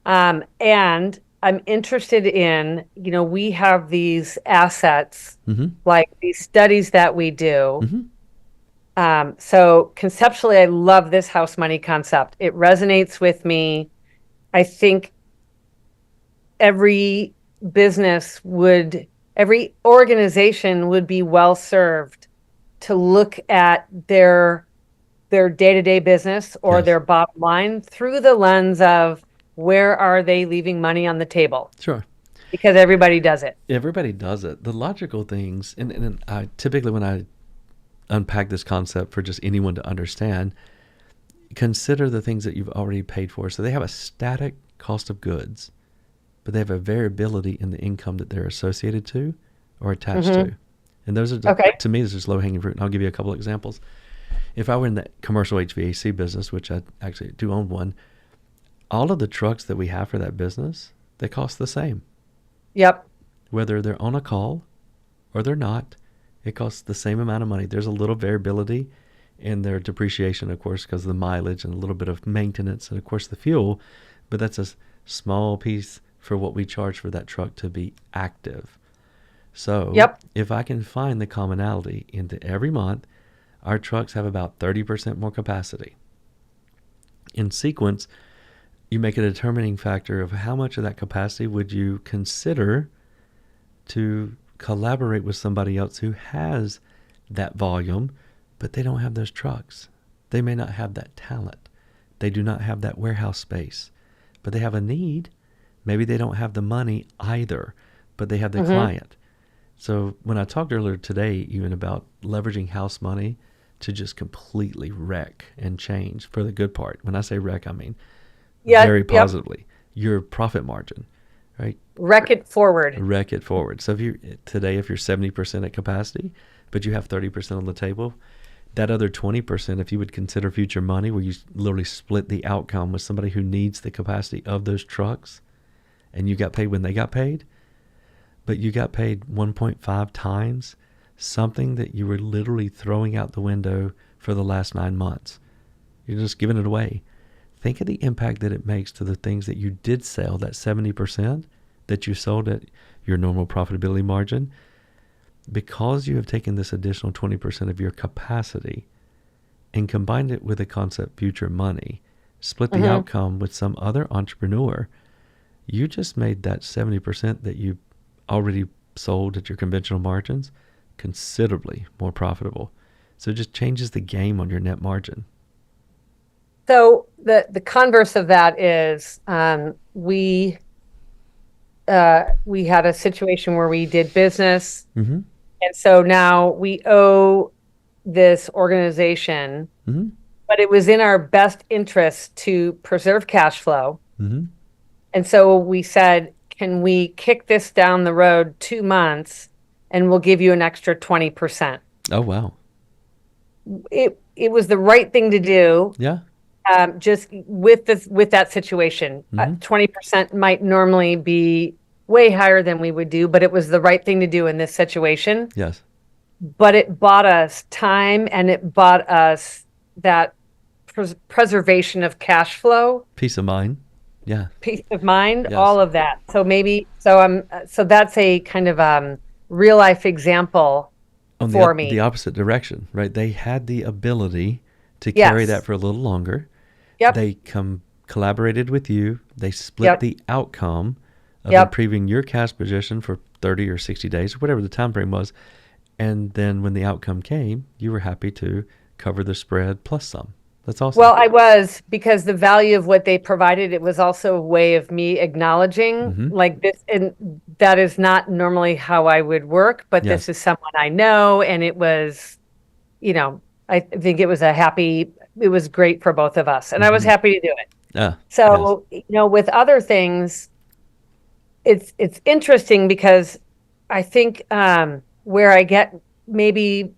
And I'm interested in, we have these assets, Mm-hmm. like these studies that we do. Mm-hmm. So conceptually, I love this house money concept. It resonates with me. I think every every organization would be well served to look at their day-to-day business or Yes. their bottom line through the lens of where are they leaving money on the table? Sure. Because everybody does it. Everybody does it. The logical things, and I typically when I unpack this concept for just anyone to understand, consider the things that you've already paid for. So they have a static cost of goods, but they have a variability in the income that they're associated to or attached Hmm. to. And those are, Okay. to me, this is low hanging fruit. And I'll give you a couple of examples. If I were in the commercial HVAC business, which I actually do own one, all of the trucks that we have for that business, they cost the same. Yep. Whether they're on a call or they're not, it costs the same amount of money. There's a little variability in their depreciation, of course, because of the mileage and a little bit of maintenance and, of course, the fuel. But that's a small piece for what we charge for that truck to be active. So Yep. if I can find the commonality into every month, our trucks have about 30% more capacity. In sequence, you make a determining factor of how much of that capacity would you consider to collaborate with somebody else who has that volume, but they don't have those trucks. They may not have that talent, They do not have that warehouse space, but they have a need. Maybe they don't have the money either, but they have the client. So when I talked earlier today even about leveraging house money to just completely wreck and change for the good part. When I say wreck, I mean very positively. Your profit margin, right? Wreck it forward. Wreck it forward. So if you're 70% at capacity, but you have 30% on the table, that other 20%, if you would consider future money, where you literally split the outcome with somebody who needs the capacity of those trucks, and you got paid when they got paid, but you got paid 1.5 times something that you were literally throwing out the window for the last 9 months. You're just giving it away. Think of the impact that it makes to the things that you did sell, that 70% that you sold at your normal profitability margin. Because you have taken this additional 20% of your capacity and combined it with the concept future money, split the outcome with some other entrepreneur, you just made that 70% that you already sold at your conventional margins considerably more profitable. So it just changes the game on your net margin. So the converse of that is we had a situation where we did business, and so now we owe this organization, but it was in our best interest to preserve cash flow. And so we said, can we kick this down the road 2 months and we'll give you an extra 20%. Oh, wow. It was the right thing to do. Yeah. Just with that situation, 20% might normally be way higher than we would do, but it was the right thing to do in this situation. Yes. But it bought us time, and it bought us that preservation of cash flow, peace of mind. Yeah. Peace of mind, yes. All of that. So that's a kind of real life example for me. The opposite direction, right? They had the ability to carry that for a little longer. Yep. They collaborated with you. They split the outcome of improving your cash position for 30 or 60 days, or whatever the time frame was. And then when the outcome came, you were happy to cover the spread plus some. That's awesome. Well, I was, because the value of what they provided, it was also a way of me acknowledging like this, and that is not normally how I would work, but this is someone I know. And it was, I think it was it was great for both of us, and I was happy to do it. Yeah. So, with other things, it's interesting because I think where I get maybe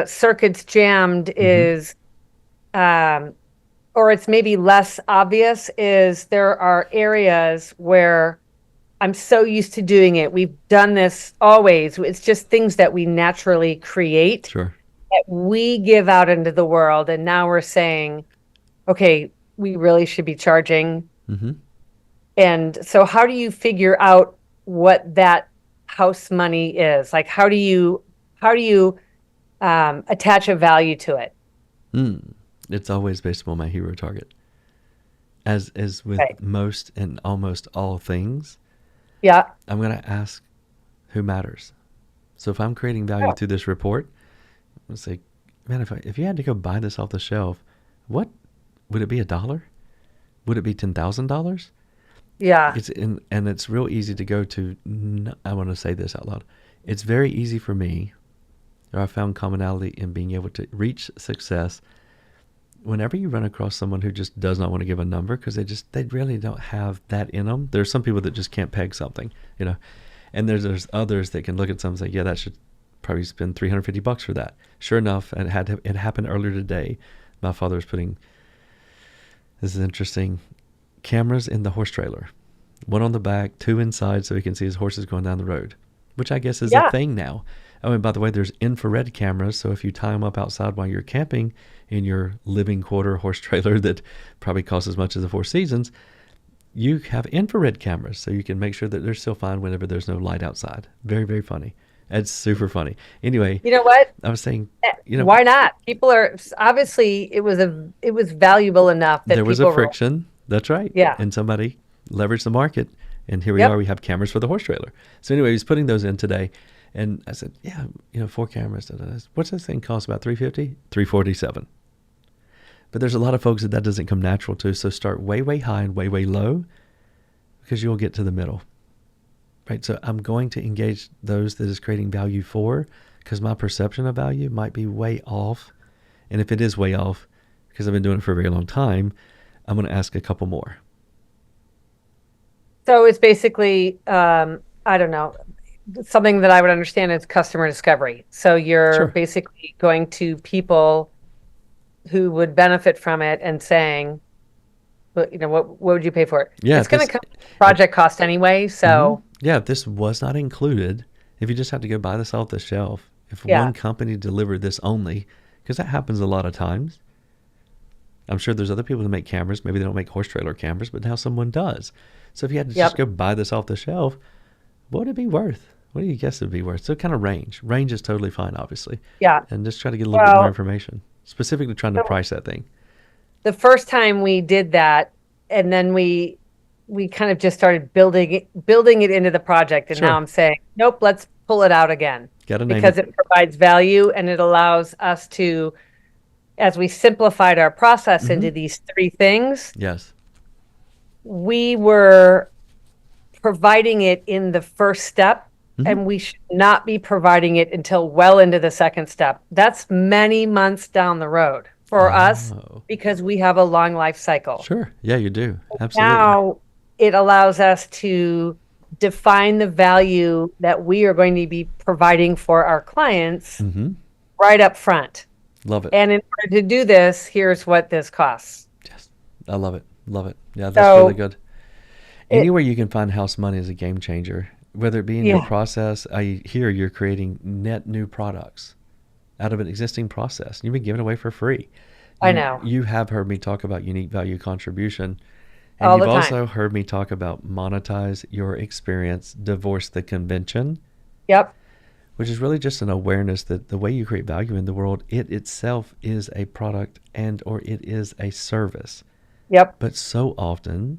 circuits jammed is, or it's maybe less obvious, is there are areas where I'm so used to doing it. We've done this always. It's just things that we naturally create. Sure. That we give out into the world, and now we're saying, okay, we really should be charging. And so how do you figure out what that house money is? Like, how do you attach a value to it? It's always based upon my hero target, as with most and almost all things. Yeah, I'm going to ask who matters. So if I'm creating value through this report, I'll say, man, if you had to go buy this off the shelf, what would it be? $1? Would it be $10,000? Yeah. And it's real easy to go to. I want to say this out loud. It's very easy for me, or I found commonality in being able to reach success whenever you run across someone who just does not want to give a number, because they really don't have that in them. There's some people that just can't peg something, and there's others that can look at something and say, yeah, that should probably spend $350 for that. Sure enough, it happened earlier today. My father was putting, this is interesting, cameras in the horse trailer, one on the back, 2 inside, so he can see his horses going down the road, which I guess is a thing now. Oh, and by the way, there's infrared cameras, so if you tie them up outside while you're camping in your living quarter horse trailer that probably costs as much as the Four Seasons, you have infrared cameras, so you can make sure that they're still fine whenever there's no light outside. Very, very funny. It's super funny. Anyway, you know what? I was saying, why not? People are obviously, it was valuable enough that there was a friction. That's right. Yeah. And somebody leveraged the market, and here we are. We have cameras for the horse trailer. So anyway, he's putting those in today, and I said, yeah, 4 cameras. What's this thing cost? About $350, $347. But there's a lot of folks that doesn't come natural to. So start way, way high and way, way low, because you'll get to the middle. Right? So I'm going to engage those that is creating value for, because my perception of value might be way off. And if it is way off, because I've been doing it for a very long time, I'm going to ask a couple more. So it's basically, I don't know, something that I would understand is customer discovery. So you're basically going to people who would benefit from it and saying, well, what would you pay for it? Yeah, it's going to come project cost anyway. So yeah, if this was not included, if you just have to go buy this off the shelf, if one company delivered this only, because that happens a lot of times. I'm sure there's other people who make cameras. Maybe they don't make horse trailer cameras, but now someone does. So if you had to just go buy this off the shelf, what would it be worth? What do you guess it would be worth? So kind of range. Range is totally fine, obviously. Yeah. And just try to get a little bit more information, specifically trying to price that thing. The first time we did that, and then we kind of just started building it into the project. And now I'm saying, nope, let's pull it out again. Because it provides value, and it allows us to, as we simplified our process into these three things. Yes. We were providing it in the first step, and we should not be providing it until well into the second step. That's many months down the road for us, because we have a long life cycle. Sure. Yeah, you do. Absolutely. Now it allows us to define the value that we are going to be providing for our clients right up front. Love it. And in order to do this, here's what this costs. Yes. I love it. Love it. Yeah, that's really good. Anywhere you can find house money is a game changer, whether it be in your process. I hear you're creating net new products out of an existing process. You've been giving away for free. I know. You have heard me talk about unique value contribution. And all you've the time. also heard me talk about monetize your experience, divorce the convention. Yep. Which is really just an awareness that the way you create value in the world, it itself is a product and or it is a service. Yep. But so often,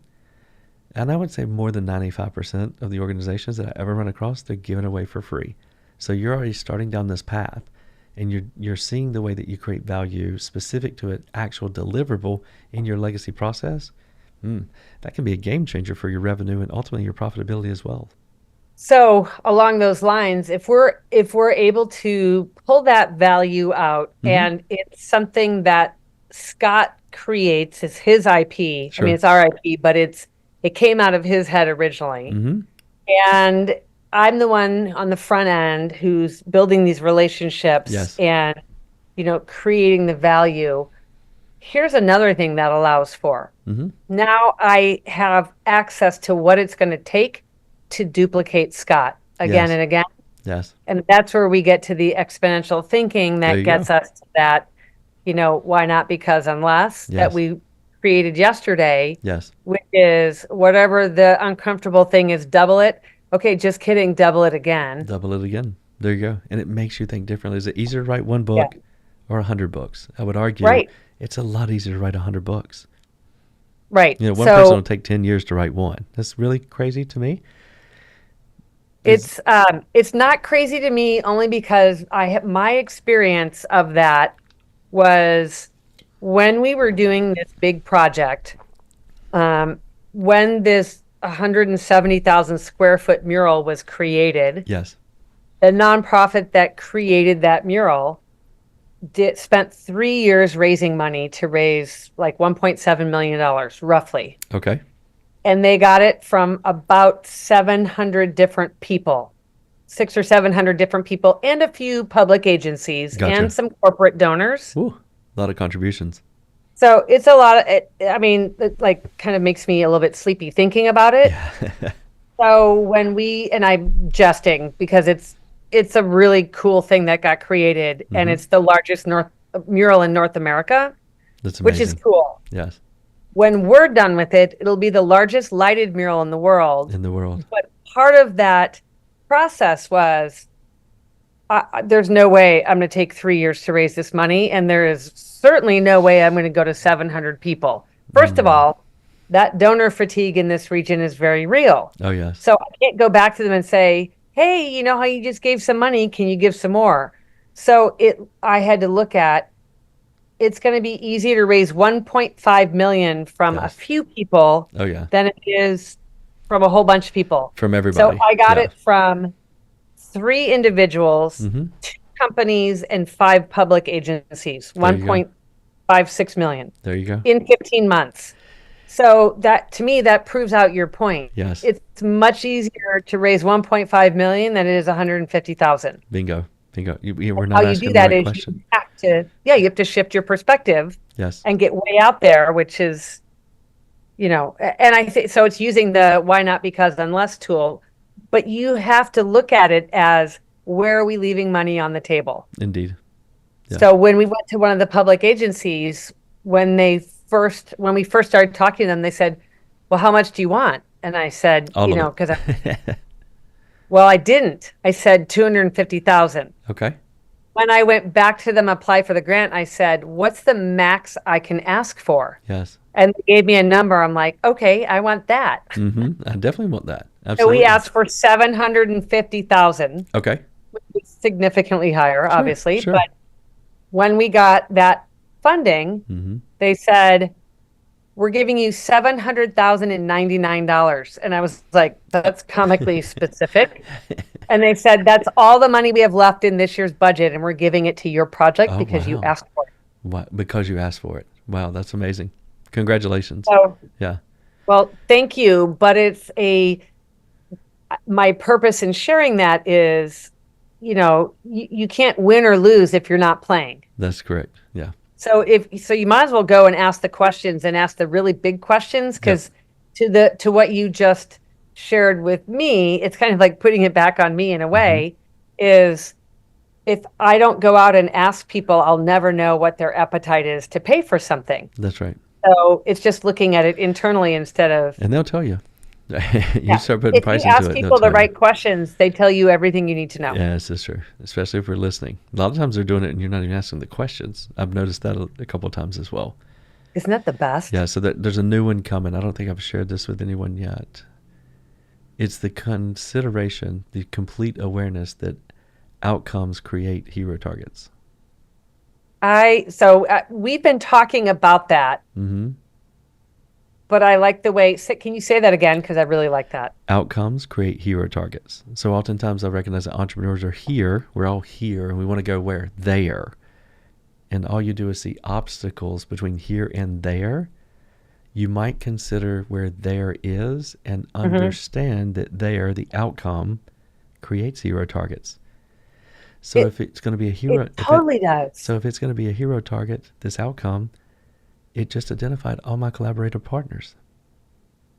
and I would say more than 95% of the organizations that I ever run across, they're giving away for free. So you're already starting down this path, and you're seeing the way that you create value specific to an actual deliverable in your legacy process. That can be a game changer for your revenue and ultimately your profitability as well. So along those lines, if we're able to pull that value out, and it's something that Scott creates, it's his IP. I mean, it's our IP, but it came out of his head originally. And I'm the one on the front end who's building these relationships and, creating the value. Here's another thing that allows for. Now I have access to what it's going to take to duplicate Scott again and again. Yes. And that's where we get to the exponential thinking that gets us to that, why not, because, unless that we created yesterday. Yes. Which is whatever the uncomfortable thing is, double it. Okay, just kidding, double it again. Double it again. There you go. And it makes you think differently. Is it easier to write one book or 100 books? I would argue it's a lot easier to write 100 books. Right. One person will take 10 years to write one. That's really crazy to me. It's not crazy to me, only because my experience of that was when we were doing this big project, when this 170,000 square foot mural was created. Yes. The nonprofit that created that mural spent 3 years raising money to raise like $1.7 million, roughly. Okay. And they got it from about 700 different people, 600 or 700 different people, and a few public agencies and some corporate donors. Ooh, a lot of contributions. So it's a lot of it. I mean, it kind of makes me a little bit sleepy thinking about it. Yeah. So and I'm jesting because it's a really cool thing that got created, and it's the largest mural in North America. That's amazing. Which is cool. Yes. When we're done with it, it'll be the largest lighted mural in the world. But part of that process was, there's no way I'm going to take 3 years to raise this money, and there is certainly no way I'm going to go to 700 people. First of all, that donor fatigue in this region is very real. Oh, yes. So I can't go back to them and say, hey, you know how you just gave some money? Can you give some more? So I had to look at, it's going to be easier to raise 1.5 million from a Yes. few people Oh yeah. than it is from a whole bunch of people. From So everybody. I got Yeah. it from 3 individuals, Mm-hmm. 2 companies, and 5 public agencies, There you go. 1.56 million There you go. in 15 months. So that to me, that proves out your point. Yes. It's much easier to raise 1.5 million than it is 150,000. Bingo. Bingo. We're How not you do asking the that right is you question. have to, yeah, you have to shift your perspective Yes. and get way out there, which is, and I think so it's using the why not because unless tool, but you have to look at it as where are we leaving money on the table? Indeed. Yeah. So when we went to one of the public agencies, when we first started talking to them, they said, "Well, how much do you want?" And I said, All of because it. well, I didn't. I said 250,000. Okay. When I went back to them apply for the grant, I said, "What's the max I can ask for?" Yes. And they gave me a number. I'm like, "Okay, I want that." Mm-hmm. I definitely want that. So we Absolutely. asked for 750,000, Okay. which is significantly higher, Sure. obviously. Sure. But when we got that funding, Mm-hmm. they said, "We're giving you $700,099." And I was like, "That's comically specific." And they said, "That's all the money we have left in this year's budget, and we're giving it to your project Oh because you wow. asked for it." What? Because you asked for it. Wow, that's amazing. Congratulations. So, Yeah. well, thank you. But my purpose in sharing that is, you can't win or lose if you're not playing. That's correct. Yeah. So you might as well go and ask the questions and ask the really big questions Yep. because to what you just shared with me, it's kind of like putting it back on me in a way, is if I don't go out and ask people, I'll never know what their appetite is to pay for something. That's right. So it's just looking at it internally instead of, And they'll tell you. You yeah. start putting If you price into ask it, they'll people the tell you. right questions, they tell you everything you need to know. Yes, that's true. Especially if we're listening. A lot of times they're doing it and you're not even asking the questions. I've noticed that a couple of times as well. Isn't that the best? Yeah, so there's a new one coming. I don't think I've shared this with anyone yet. It's the consideration, the complete awareness that outcomes create hero targets. We've been talking about that, Mm-hmm. but I like the way, can you say that again? Because I really like that. Outcomes create hero targets. So oftentimes I recognize that entrepreneurs are here. We're all here and we want to go where? There. And all you do is see obstacles between here and there. You might consider where there is and understand that there, the outcome, creates hero targets. So if it's going to be a hero, It totally does. So if it's going to be a hero target, this outcome, it just identified all my collaborator partners.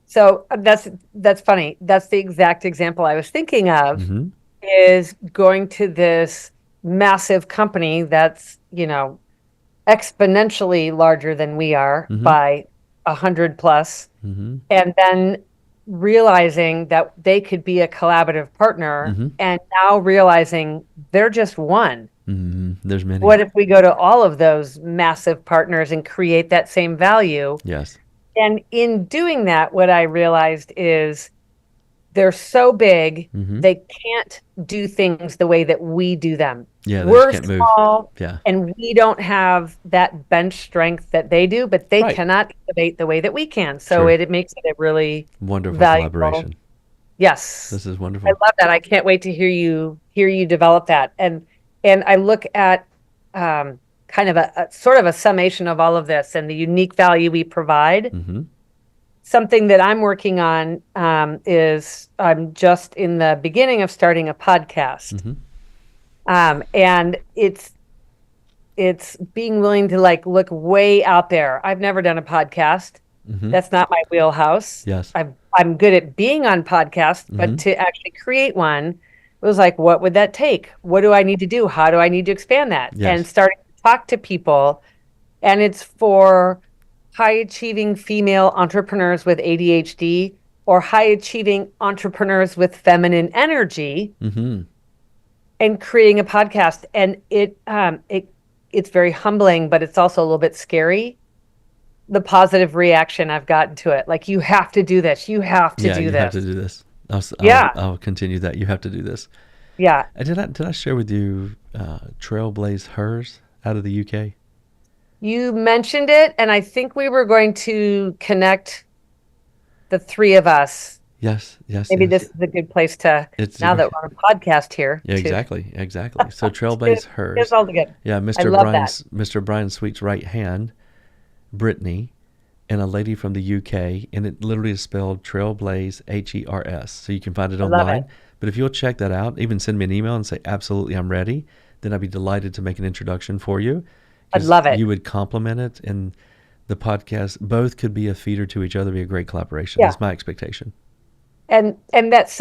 So that's funny. That's the exact example I was thinking of, Mm-hmm. is going to this massive company that's, exponentially larger than we are by 100 plus, and then realizing that they could be a collaborative partner, and now realizing they're just one. There's many. What if we go to all of those massive partners and create that same value? Yes. And in doing that, what I realized is they're so big, they can't do things the way that we do them. Yeah, they We're just can't small, move. Yeah. and we don't have that bench strength that they do, but they Right. cannot innovate the way that we can. So Sure. it makes it a really Wonderful valuable collaboration. Yes. This is I wonderful. love that. I can't wait to hear you develop that. And I look at kind of a sort of a summation of all of this and the unique value we provide. Something that I'm working on is I'm just in the beginning of starting a podcast. And it's being willing to look way out there. I've never done a podcast. That's not my wheelhouse. Yes. I'm good at being on podcasts, but to actually create one, it was like, what would that take? What do I need to do? How do I need to expand that? Yes. And starting to talk to people. And it's for high achieving female entrepreneurs with ADHD or high achieving entrepreneurs with feminine energy, and creating a podcast. And it's very humbling, but it's also a little bit scary. The positive reaction I've gotten to it. Like, you have to do this. You have to do you this. have to do this. I'll continue that. You have to do this. Yeah. Did I share with you Trailblaze Hers out of the UK? You mentioned it, and I think we were going to connect the three of us. Yes, yes, Maybe yes. this is a good place to, It's now that we're on a podcast here, yeah, to exactly. So get Trailblaze it hers. all together. Yeah, I love that. Mr. Brian Sweet's right hand, Brittany, and a lady from the UK, and it literally is spelled Trailblaze HERS. So you can find it I love it. online. But if you'll check that out, even send me an email and say absolutely I'm ready, then I'd be delighted to make an introduction for you, I'd because love it. you would complement it, and the podcast both could be a feeder to each other, be a great collaboration. Yeah. That's my expectation. And that's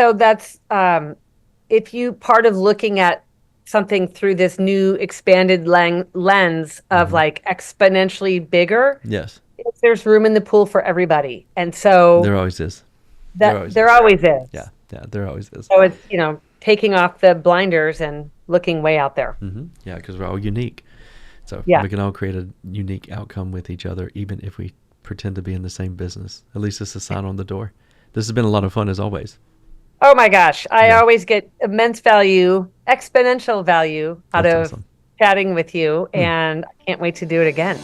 if you part of looking at something through this new expanded lens of like exponentially bigger, Yes, there's room in the pool for everybody. And so there always is. There that always there is. always is. Yeah, there always is. So it's, taking off the blinders and looking way out there. Yeah, because we're all unique. So Yeah. we can all create a unique outcome with each other, even if we pretend to be in the same business. At least it's a sign on the door. This has been a lot of fun as always. Oh my gosh. I Yeah. always get immense value, exponential value out That's of awesome. chatting with you, and I can't wait to do it again.